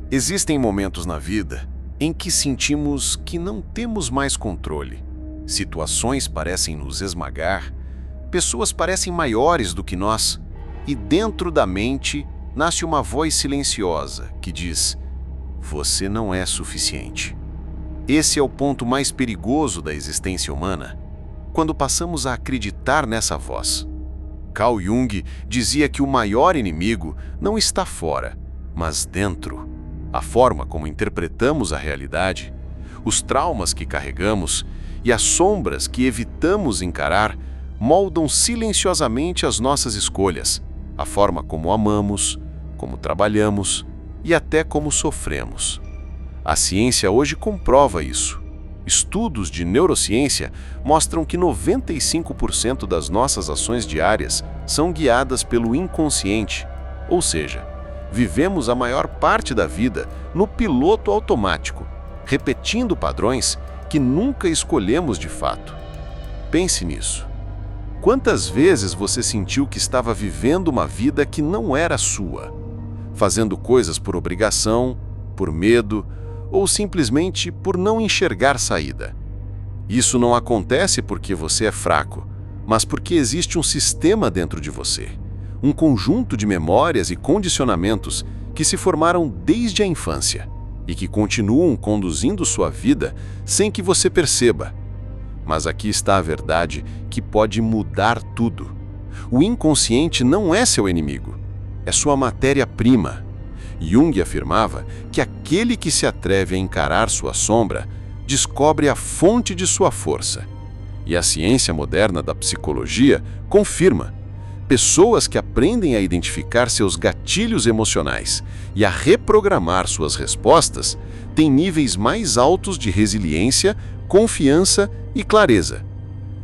Existem momentos na vida em que sentimos que não temos mais controle. Situações parecem nos esmagar, pessoas parecem maiores do que nós, e dentro da mente nasce uma voz silenciosa que diz: "Você não é suficiente." Esse é o ponto mais perigoso da existência humana, quando passamos a acreditar nessa voz. Carl Jung dizia que o maior inimigo não está fora, mas dentro. A forma como interpretamos a realidade, os traumas que carregamos e as sombras que evitamos encarar moldam silenciosamente as nossas escolhas, a forma como amamos, como trabalhamos e até como sofremos. A ciência hoje comprova isso. Estudos de neurociência mostram que 95% das nossas ações diárias são guiadas pelo inconsciente, ou seja, vivemos a maior parte da vida no piloto automático, repetindo padrões que nunca escolhemos de fato. Pense nisso. Quantas vezes você sentiu que estava vivendo uma vida que não era sua, fazendo coisas por obrigação, por medo ou simplesmente por não enxergar saída? Isso não acontece porque você é fraco, mas porque existe um sistema dentro de você. Um conjunto de memórias e condicionamentos que se formaram desde a infância e que continuam conduzindo sua vida sem que você perceba. Mas aqui está a verdade que pode mudar tudo. O inconsciente não é seu inimigo, é sua matéria-prima. Jung afirmava que aquele que se atreve a encarar sua sombra descobre a fonte de sua força. E a ciência moderna da psicologia confirma. Pessoas que aprendem a identificar seus gatilhos emocionais e a reprogramar suas respostas têm níveis mais altos de resiliência, confiança e clareza.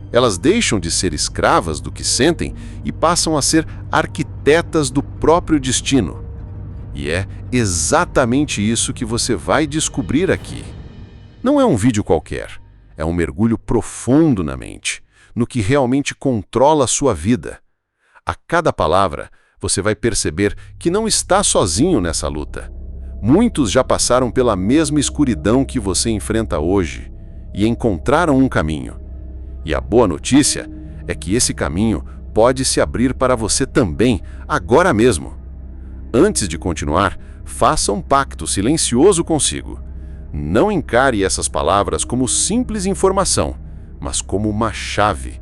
Elas deixam de ser escravas do que sentem e passam a ser arquitetas do próprio destino. E é exatamente isso que você vai descobrir aqui. Não é um vídeo qualquer, é um mergulho profundo na mente, no que realmente controla a sua vida. A cada palavra, você vai perceber que não está sozinho nessa luta. Muitos já passaram pela mesma escuridão que você enfrenta hoje e encontraram um caminho. E a boa notícia é que esse caminho pode se abrir para você também, agora mesmo. Antes de continuar, faça um pacto silencioso consigo. Não encare essas palavras como simples informação, mas como uma chave.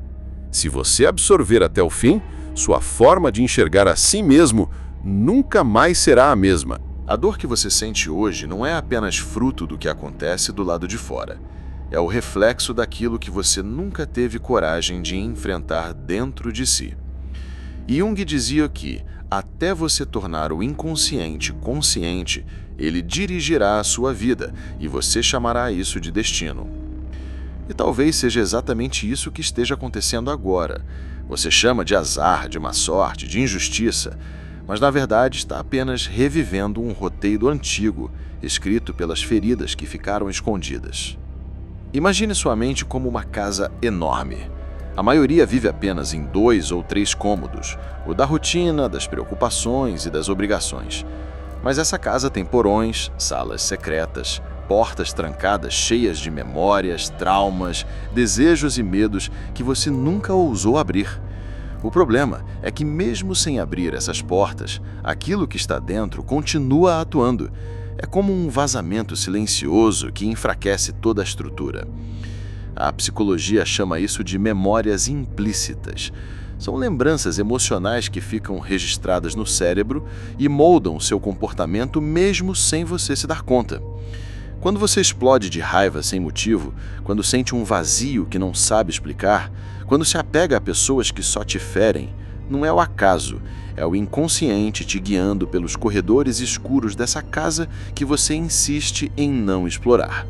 Se você absorver até o fim, sua forma de enxergar a si mesmo nunca mais será a mesma. A dor que você sente hoje não é apenas fruto do que acontece do lado de fora. É o reflexo daquilo que você nunca teve coragem de enfrentar dentro de si. Jung dizia que, até você tornar o inconsciente consciente, ele dirigirá a sua vida e você chamará isso de destino. E talvez seja exatamente isso que esteja acontecendo agora. Você chama de azar, de má sorte, de injustiça, mas na verdade está apenas revivendo um roteiro antigo, escrito pelas feridas que ficaram escondidas. Imagine sua mente como uma casa enorme. A maioria vive apenas em 2 ou 3 cômodos, o da rotina, das preocupações e das obrigações. Mas essa casa tem porões, salas secretas, portas trancadas cheias de memórias, traumas, desejos e medos que você nunca ousou abrir. O problema é que mesmo sem abrir essas portas, aquilo que está dentro continua atuando. É como um vazamento silencioso que enfraquece toda a estrutura. A psicologia chama isso de memórias implícitas. São lembranças emocionais que ficam registradas no cérebro e moldam seu comportamento mesmo sem você se dar conta. Quando você explode de raiva sem motivo, quando sente um vazio que não sabe explicar, quando se apega a pessoas que só te ferem, não é o acaso, é o inconsciente te guiando pelos corredores escuros dessa casa que você insiste em não explorar.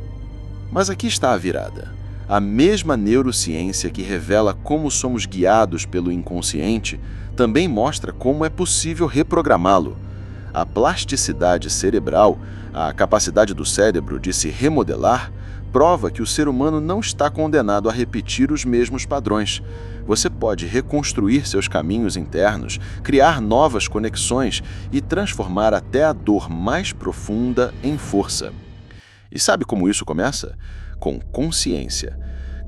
Mas aqui está a virada. A mesma neurociência que revela como somos guiados pelo inconsciente também mostra como é possível reprogramá-lo. A plasticidade cerebral, a capacidade do cérebro de se remodelar, prova que o ser humano não está condenado a repetir os mesmos padrões. Você pode reconstruir seus caminhos internos, criar novas conexões e transformar até a dor mais profunda em força. E sabe como isso começa? Com consciência.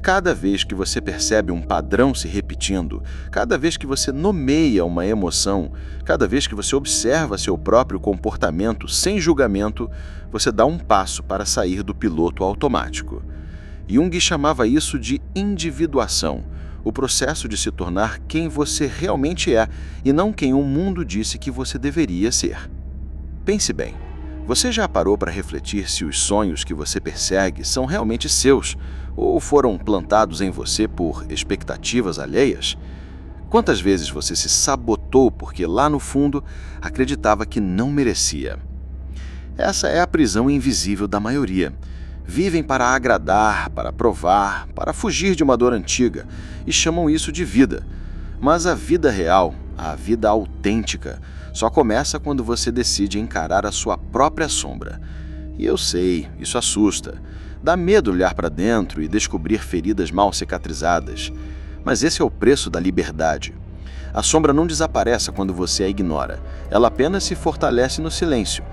Cada vez que você percebe um padrão se repetindo, cada vez que você nomeia uma emoção, cada vez que você observa seu próprio comportamento sem julgamento, você dá um passo para sair do piloto automático. Jung chamava isso de individuação, o processo de se tornar quem você realmente é e não quem o mundo disse que você deveria ser. Pense bem. Você já parou para refletir se os sonhos que você persegue são realmente seus ou foram plantados em você por expectativas alheias? Quantas vezes você se sabotou porque lá no fundo acreditava que não merecia? Essa é a prisão invisível da maioria. Vivem para agradar, para provar, para fugir de uma dor antiga e chamam isso de vida. Mas a vida real, a vida autêntica, só começa quando você decide encarar a sua própria sombra. E eu sei, isso assusta. Dá medo olhar para dentro e descobrir feridas mal cicatrizadas. Mas esse é o preço da liberdade. A sombra não desaparece quando você a ignora. Ela apenas se fortalece no silêncio.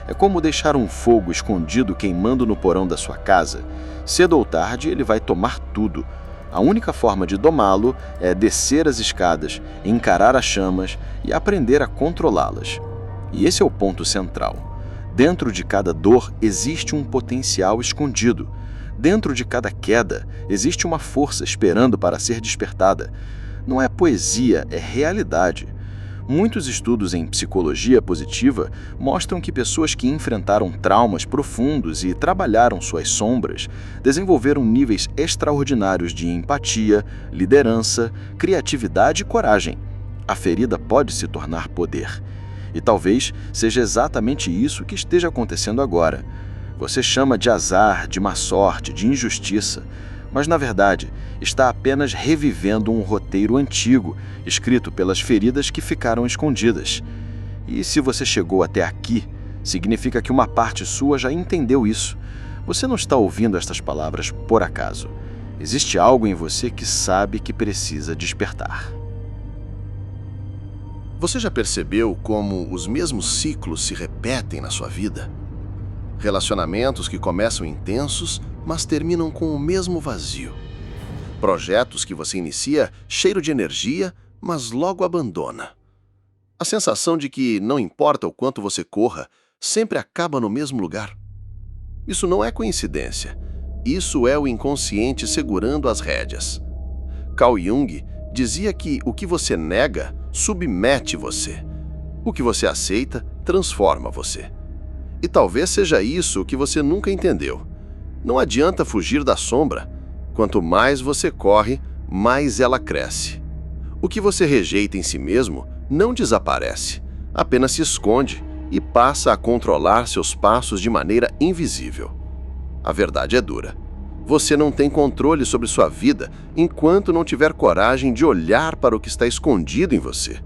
É como deixar um fogo escondido queimando no porão da sua casa. Cedo ou tarde, ele vai tomar tudo. A única forma de domá-lo é descer as escadas, encarar as chamas e aprender a controlá-las. E esse é o ponto central. Dentro de cada dor existe um potencial escondido. Dentro de cada queda existe uma força esperando para ser despertada. Não é poesia, é realidade. Muitos estudos em psicologia positiva mostram que pessoas que enfrentaram traumas profundos e trabalharam suas sombras desenvolveram níveis extraordinários de empatia, liderança, criatividade e coragem. A ferida pode se tornar poder. E talvez seja exatamente isso que esteja acontecendo agora. Você chama de azar, de má sorte, de injustiça, mas na verdade está apenas revivendo um roteiro antigo, escrito pelas feridas que ficaram escondidas. E se você chegou até aqui, significa que uma parte sua já entendeu isso. Você não está ouvindo estas palavras por acaso. Existe algo em você que sabe que precisa despertar. Você já percebeu como os mesmos ciclos se repetem na sua vida? Relacionamentos que começam intensos, mas terminam com o mesmo vazio. Projetos que você inicia cheio de energia, mas logo abandona. A sensação de que não importa o quanto você corra, sempre acaba no mesmo lugar. Isso não é coincidência. Isso é o inconsciente segurando as rédeas. Carl Jung dizia que o que você nega submete você. O que você aceita transforma você. E talvez seja isso o que você nunca entendeu. Não adianta fugir da sombra. Quanto mais você corre, mais ela cresce. O que você rejeita em si mesmo não desaparece, apenas se esconde e passa a controlar seus passos de maneira invisível. A verdade é dura. Você não tem controle sobre sua vida enquanto não tiver coragem de olhar para o que está escondido em você.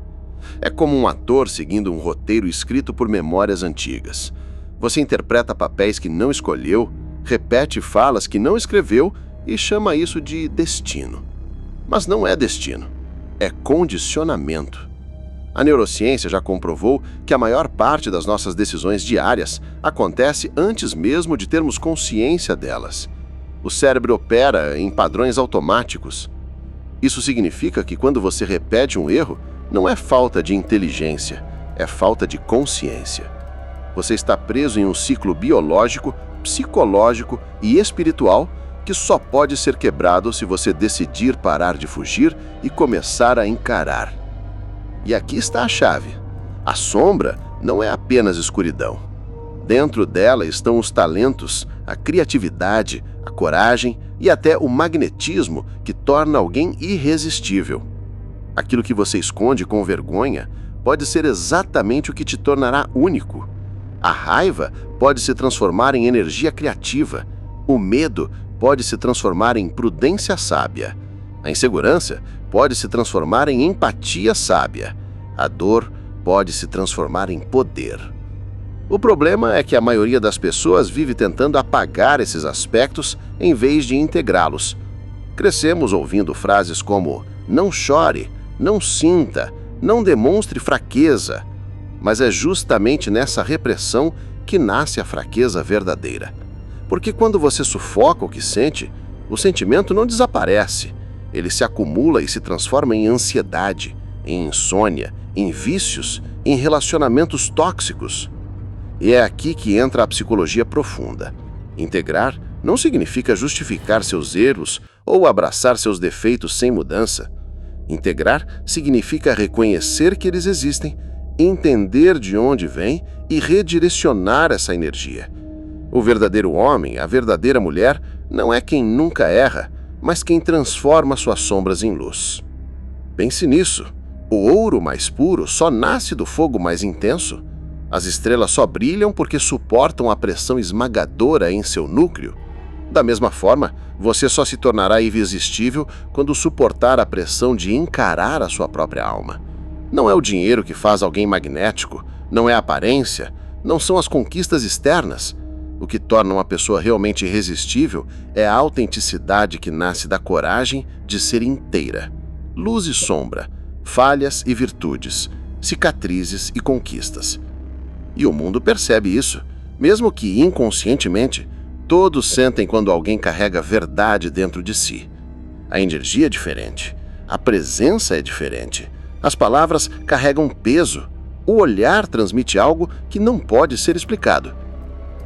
É como um ator seguindo um roteiro escrito por memórias antigas. Você interpreta papéis que não escolheu, repete falas que não escreveu e chama isso de destino. Mas não é destino, é condicionamento. A neurociência já comprovou que a maior parte das nossas decisões diárias acontece antes mesmo de termos consciência delas. O cérebro opera em padrões automáticos. Isso significa que quando você repete um erro, não é falta de inteligência, é falta de consciência. Você está preso em um ciclo biológico, psicológico e espiritual que só pode ser quebrado se você decidir parar de fugir e começar a encarar. E aqui está a chave. A sombra não é apenas escuridão. Dentro dela estão os talentos, a criatividade, a coragem e até o magnetismo que torna alguém irresistível. Aquilo que você esconde com vergonha pode ser exatamente o que te tornará único. A raiva pode se transformar em energia criativa. O medo pode se transformar em prudência sábia. A insegurança pode se transformar em empatia sábia. A dor pode se transformar em poder. O problema é que a maioria das pessoas vive tentando apagar esses aspectos em vez de integrá-los. Crescemos ouvindo frases como "não chore", "não sinta", "não demonstre fraqueza". Mas é justamente nessa repressão que nasce a fraqueza verdadeira. Porque quando você sufoca o que sente, o sentimento não desaparece. Ele se acumula e se transforma em ansiedade, em insônia, em vícios, em relacionamentos tóxicos. E é aqui que entra a psicologia profunda. Integrar não significa justificar seus erros ou abraçar seus defeitos sem mudança. Integrar significa reconhecer que eles existem, entender de onde vêm e redirecionar essa energia. O verdadeiro homem, a verdadeira mulher, não é quem nunca erra, mas quem transforma suas sombras em luz. Pense nisso. O ouro mais puro só nasce do fogo mais intenso. As estrelas só brilham porque suportam a pressão esmagadora em seu núcleo. Da mesma forma, você só se tornará irresistível quando suportar a pressão de encarar a sua própria alma. Não é o dinheiro que faz alguém magnético, não é a aparência, não são as conquistas externas. O que torna uma pessoa realmente irresistível é a autenticidade que nasce da coragem de ser inteira. Luz e sombra, falhas e virtudes, cicatrizes e conquistas. E o mundo percebe isso, mesmo que inconscientemente, todos sentem quando alguém carrega verdade dentro de si. A energia é diferente, a presença é diferente, as palavras carregam peso, o olhar transmite algo que não pode ser explicado.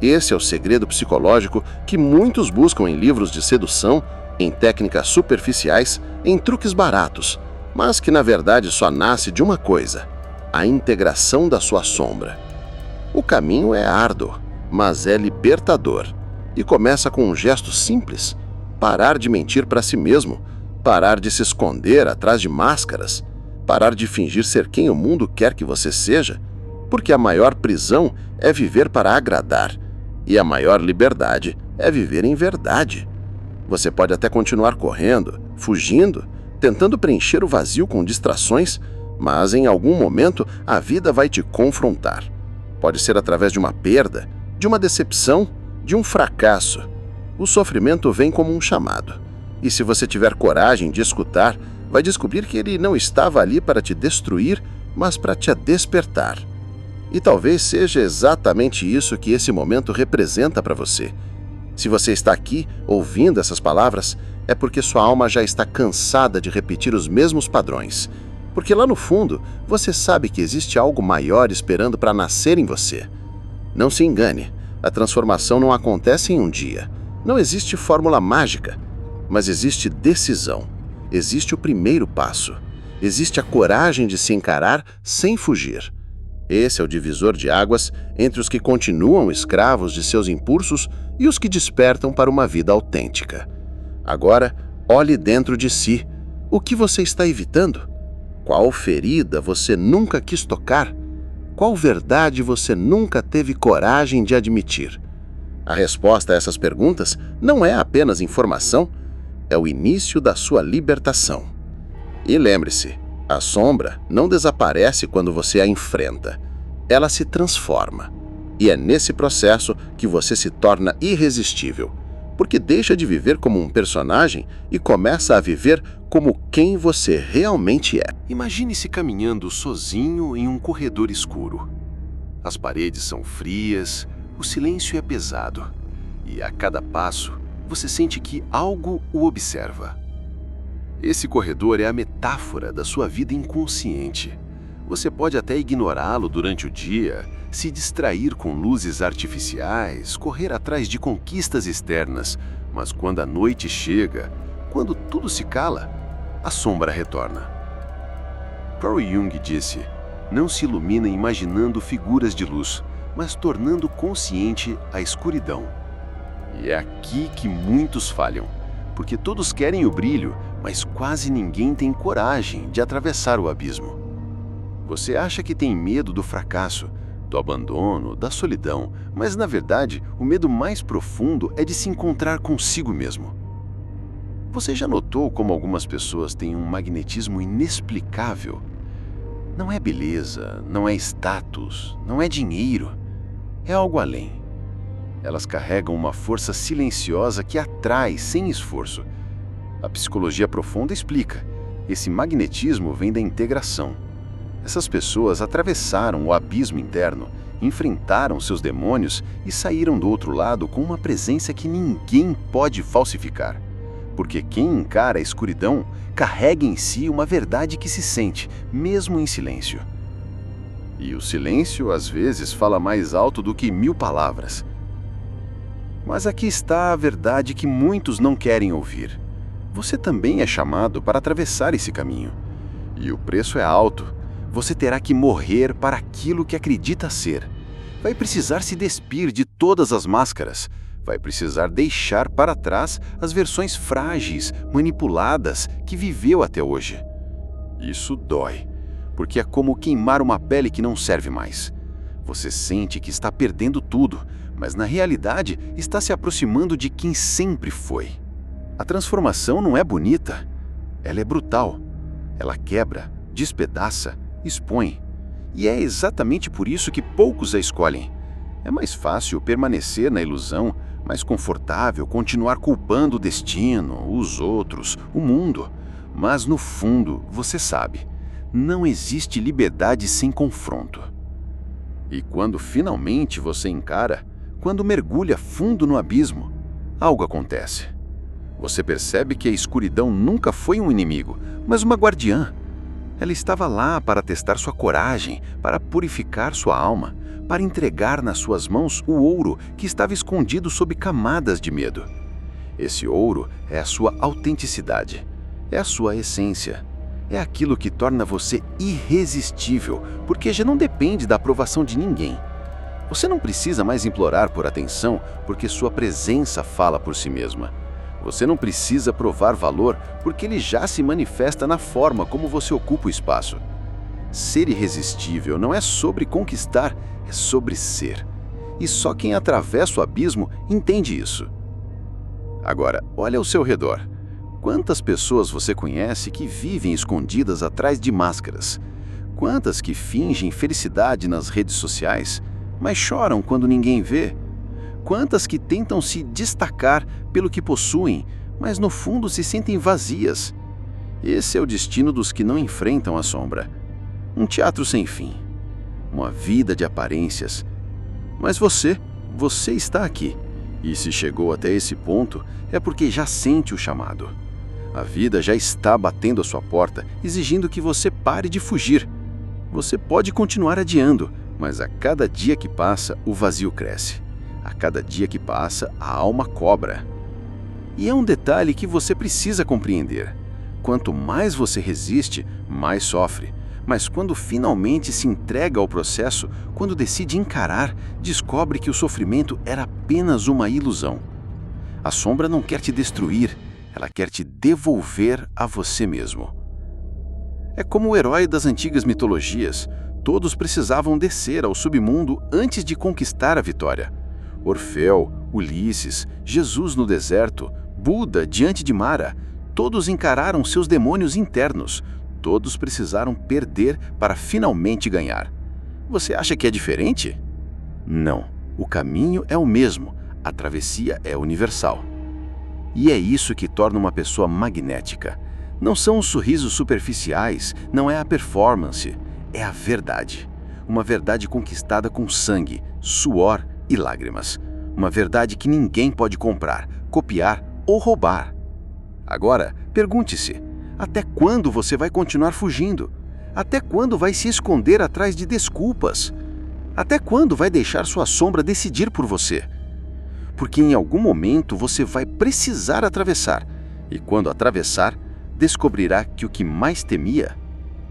Esse é o segredo psicológico que muitos buscam em livros de sedução, em técnicas superficiais, em truques baratos, mas que na verdade só nasce de uma coisa: a integração da sua sombra. O caminho é árduo, mas é libertador. E começa com um gesto simples: parar de mentir para si mesmo, parar de se esconder atrás de máscaras, parar de fingir ser quem o mundo quer que você seja, porque a maior prisão é viver para agradar, e a maior liberdade é viver em verdade. Você pode até continuar correndo, fugindo, tentando preencher o vazio com distrações, mas em algum momento a vida vai te confrontar. Pode ser através de uma perda, de uma decepção, de um fracasso. O sofrimento vem como um chamado. E se você tiver coragem de escutar, vai descobrir que ele não estava ali para te destruir, mas para te despertar. E talvez seja exatamente isso que esse momento representa para você. Se você está aqui ouvindo essas palavras, é porque sua alma já está cansada de repetir os mesmos padrões. Porque lá no fundo, você sabe que existe algo maior esperando para nascer em você. Não se engane, a transformação não acontece em um dia. Não existe fórmula mágica, mas existe decisão. Existe o primeiro passo. Existe a coragem de se encarar sem fugir. Esse é o divisor de águas entre os que continuam escravos de seus impulsos e os que despertam para uma vida autêntica. Agora, olhe dentro de si. O que você está evitando? Qual ferida você nunca quis tocar? Qual verdade você nunca teve coragem de admitir? A resposta a essas perguntas não é apenas informação, é o início da sua libertação. E lembre-se, a sombra não desaparece quando você a enfrenta. Ela se transforma. E é nesse processo que você se torna irresistível, porque deixa de viver como um personagem e começa a viver como quem você realmente é. Imagine-se caminhando sozinho em um corredor escuro. As paredes são frias, o silêncio é pesado, e a cada passo você sente que algo o observa. Esse corredor é a metáfora da sua vida inconsciente. Você pode até ignorá-lo durante o dia, se distrair com luzes artificiais, correr atrás de conquistas externas, mas quando a noite chega, quando tudo se cala, a sombra retorna. Carl Jung disse: não se ilumina imaginando figuras de luz, mas tornando consciente a escuridão. E é aqui que muitos falham, porque todos querem o brilho, mas quase ninguém tem coragem de atravessar o abismo. Você acha que tem medo do fracasso, do abandono, da solidão, mas na verdade o medo mais profundo é de se encontrar consigo mesmo. Você já notou como algumas pessoas têm um magnetismo inexplicável? Não é beleza, não é status, não é dinheiro. é algo além. Elas carregam uma força silenciosa que atrai sem esforço. A psicologia profunda explica: esse magnetismo vem da integração. Essas pessoas atravessaram o abismo interno, enfrentaram seus demônios e saíram do outro lado com uma presença que ninguém pode falsificar. Porque quem encara a escuridão carrega em si uma verdade que se sente, mesmo em silêncio. E o silêncio, às vezes, fala mais alto do que 1000 palavras. Mas aqui está a verdade que muitos não querem ouvir. Você também é chamado para atravessar esse caminho. E o preço é alto. Você terá que morrer para aquilo que acredita ser. Vai precisar se despir de todas as máscaras. Vai precisar deixar para trás as versões frágeis, manipuladas, que viveu até hoje. Isso dói, porque é como queimar uma pele que não serve mais. Você sente que está perdendo tudo, mas na realidade está se aproximando de quem sempre foi. A transformação não é bonita, ela é brutal. Ela quebra, despedaça, expõe. E é exatamente por isso que poucos a escolhem. É mais fácil permanecer na ilusão, mais confortável continuar culpando o destino, os outros, o mundo. Mas no fundo, você sabe, não existe liberdade sem confronto. E quando finalmente você encara, quando mergulha fundo no abismo, algo acontece. Você percebe que a escuridão nunca foi um inimigo, mas uma guardiã. Ela estava lá para testar sua coragem, para purificar sua alma, para entregar nas suas mãos o ouro que estava escondido sob camadas de medo. Esse ouro é a sua autenticidade, é a sua essência. É aquilo que torna você irresistível, porque já não depende da aprovação de ninguém. Você não precisa mais implorar por atenção, porque sua presença fala por si mesma. Você não precisa provar valor, porque ele já se manifesta na forma como você ocupa o espaço. Ser irresistível não é sobre conquistar, é sobre ser. E só quem atravessa o abismo entende isso. Agora, olha ao seu redor. Quantas pessoas você conhece que vivem escondidas atrás de máscaras? Quantas que fingem felicidade nas redes sociais, mas choram quando ninguém vê? Quantas que tentam se destacar pelo que possuem, mas no fundo se sentem vazias? Esse é o destino dos que não enfrentam a sombra. Um teatro sem fim. Uma vida de aparências. Mas você está aqui. E se chegou até esse ponto, é porque já sente o chamado. A vida já está batendo à sua porta, exigindo que você pare de fugir. Você pode continuar adiando, mas a cada dia que passa, o vazio cresce. A cada dia que passa, a alma cobra. E é um detalhe que você precisa compreender. Quanto mais você resiste, mais sofre. Mas quando finalmente se entrega ao processo, quando decide encarar, descobre que o sofrimento era apenas uma ilusão. A sombra não quer te destruir, ela quer te devolver a você mesmo. É como o herói das antigas mitologias. Todos precisavam descer ao submundo antes de conquistar a vitória. Orfeu, Ulisses, Jesus no deserto, Buda diante de Mara, todos encararam seus demônios internos. Todos precisaram perder para finalmente ganhar. Você acha que é diferente? Não. O caminho é o mesmo. A travessia é universal. E é isso que torna uma pessoa magnética. Não são os sorrisos superficiais, não é a performance, é a verdade. Uma verdade conquistada com sangue, suor e lágrimas. Uma verdade que ninguém pode comprar, copiar ou roubar. Agora, pergunte-se: até quando você vai continuar fugindo? Até quando vai se esconder atrás de desculpas? Até quando vai deixar sua sombra decidir por você? Porque em algum momento você vai precisar atravessar, e quando atravessar, descobrirá que o que mais temia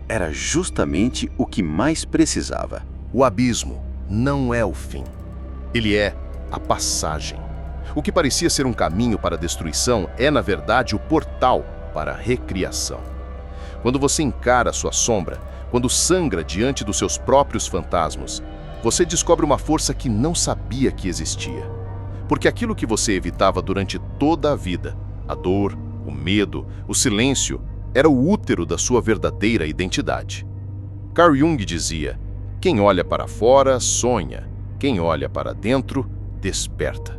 era justamente o que mais precisava. O abismo não é o fim. Ele é a passagem. O que parecia ser um caminho para a destruição é, na verdade, o portal para a recriação. Quando você encara a sua sombra, quando sangra diante dos seus próprios fantasmas, você descobre uma força que não sabia que existia. Porque aquilo que você evitava durante toda a vida, a dor, o medo, o silêncio, era o útero da sua verdadeira identidade. Carl Jung dizia: quem olha para fora, sonha. Quem olha para dentro, desperta.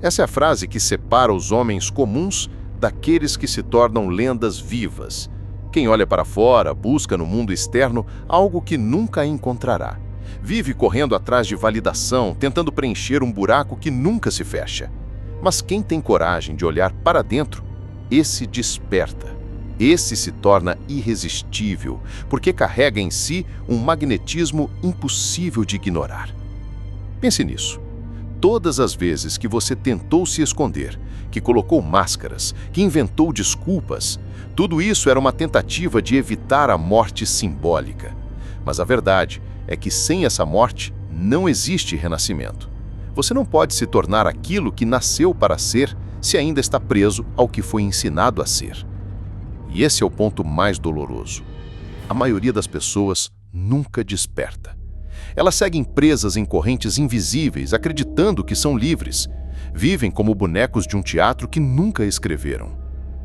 Essa é a frase que separa os homens comuns daqueles que se tornam lendas vivas. Quem olha para fora busca no mundo externo algo que nunca encontrará. Vive correndo atrás de validação, tentando preencher um buraco que nunca se fecha. Mas quem tem coragem de olhar para dentro, esse desperta. Esse se torna irresistível, porque carrega em si um magnetismo impossível de ignorar. Pense nisso. Todas as vezes que você tentou se esconder, que colocou máscaras, que inventou desculpas, tudo isso era uma tentativa de evitar a morte simbólica. Mas a verdade é que sem essa morte não existe renascimento. Você não pode se tornar aquilo que nasceu para ser se ainda está preso ao que foi ensinado a ser. E esse é o ponto mais doloroso. A maioria das pessoas nunca desperta. Elas seguem presas em correntes invisíveis, acreditando que são livres. Vivem como bonecos de um teatro que nunca escreveram.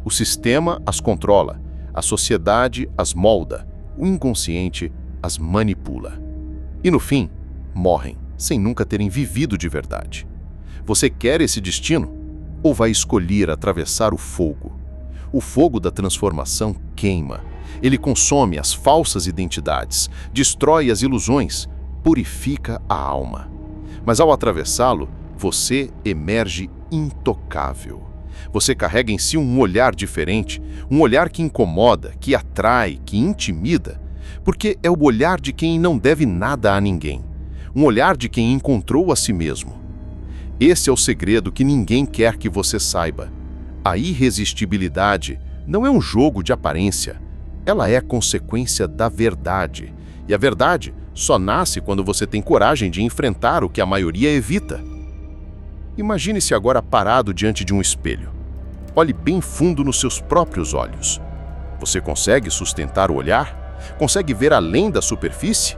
O sistema as controla, a sociedade as molda, o inconsciente as manipula. E no fim, morrem, sem nunca terem vivido de verdade. Você quer esse destino? Ou vai escolher atravessar o fogo? O fogo da transformação queima. Ele consome as falsas identidades, destrói as ilusões, purifica a alma. Mas ao atravessá-lo, você emerge intocável. Você carrega em si um olhar diferente, um olhar que incomoda, que atrai, que intimida, porque é o olhar de quem não deve nada a ninguém, um olhar de quem encontrou a si mesmo. Esse é o segredo que ninguém quer que você saiba. A irresistibilidade não é um jogo de aparência, ela é consequência da verdade. E a verdade só nasce quando você tem coragem de enfrentar o que a maioria evita. Imagine-se agora parado diante de um espelho. Olhe bem fundo nos seus próprios olhos. Você consegue sustentar o olhar? Consegue ver além da superfície?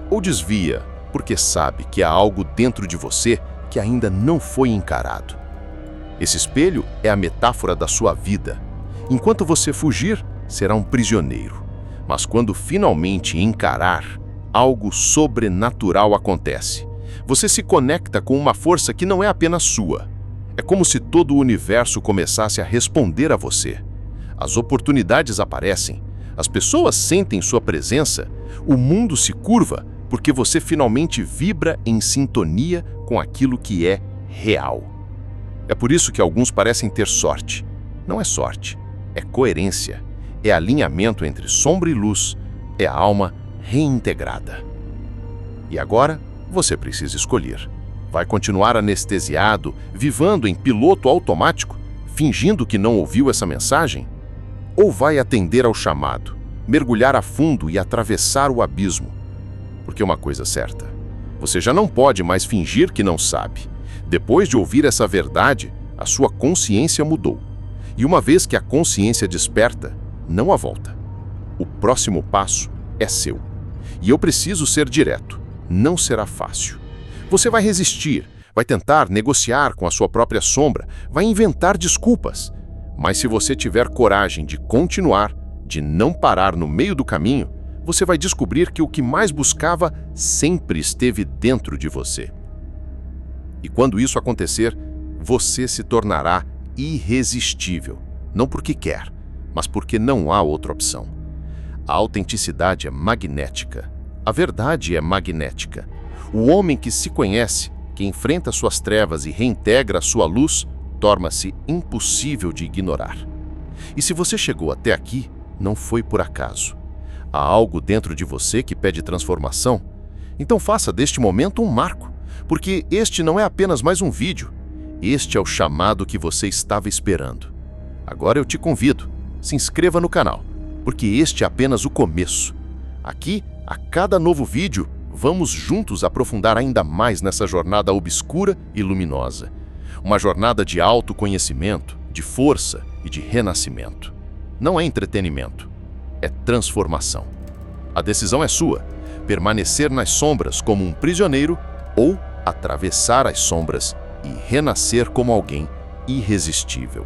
Ou desvia, porque sabe que há algo dentro de você que ainda não foi encarado? Esse espelho é a metáfora da sua vida. Enquanto você fugir, será um prisioneiro. Mas quando finalmente encarar, algo sobrenatural acontece. Você se conecta com uma força que não é apenas sua. É como se todo o universo começasse a responder a você. As oportunidades aparecem, as pessoas sentem sua presença, o mundo se curva porque você finalmente vibra em sintonia com aquilo que é real. É por isso que alguns parecem ter sorte. Não é sorte, é coerência, é alinhamento entre sombra e luz, é a alma reintegrada. E agora, você precisa escolher. Vai continuar anestesiado, vivendo em piloto automático, fingindo que não ouviu essa mensagem? Ou vai atender ao chamado, mergulhar a fundo e atravessar o abismo? Porque uma coisa é certa, você já não pode mais fingir que não sabe. Depois de ouvir essa verdade, a sua consciência mudou. E uma vez que a consciência desperta, não há volta. O próximo passo é seu. E eu preciso ser direto. Não será fácil. Você vai resistir, vai tentar negociar com a sua própria sombra, vai inventar desculpas. Mas se você tiver coragem de continuar, de não parar no meio do caminho, você vai descobrir que o que mais buscava sempre esteve dentro de você. E quando isso acontecer, você se tornará irresistível, não porque quer, mas porque não há outra opção. A autenticidade é magnética, a verdade é magnética. O homem que se conhece, que enfrenta suas trevas e reintegra a sua luz, torna-se impossível de ignorar. E se você chegou até aqui, não foi por acaso. Há algo dentro de você que pede transformação? Então faça deste momento um marco, porque este não é apenas mais um vídeo. Este é o chamado que você estava esperando. Agora eu te convido, se inscreva no canal, porque este é apenas o começo. Aqui, a cada novo vídeo, vamos juntos aprofundar ainda mais nessa jornada obscura e luminosa. Uma jornada de autoconhecimento, de força e de renascimento. Não é entretenimento, é transformação. A decisão é sua, permanecer nas sombras como um prisioneiro ou atravessar as sombras e renascer como alguém irresistível.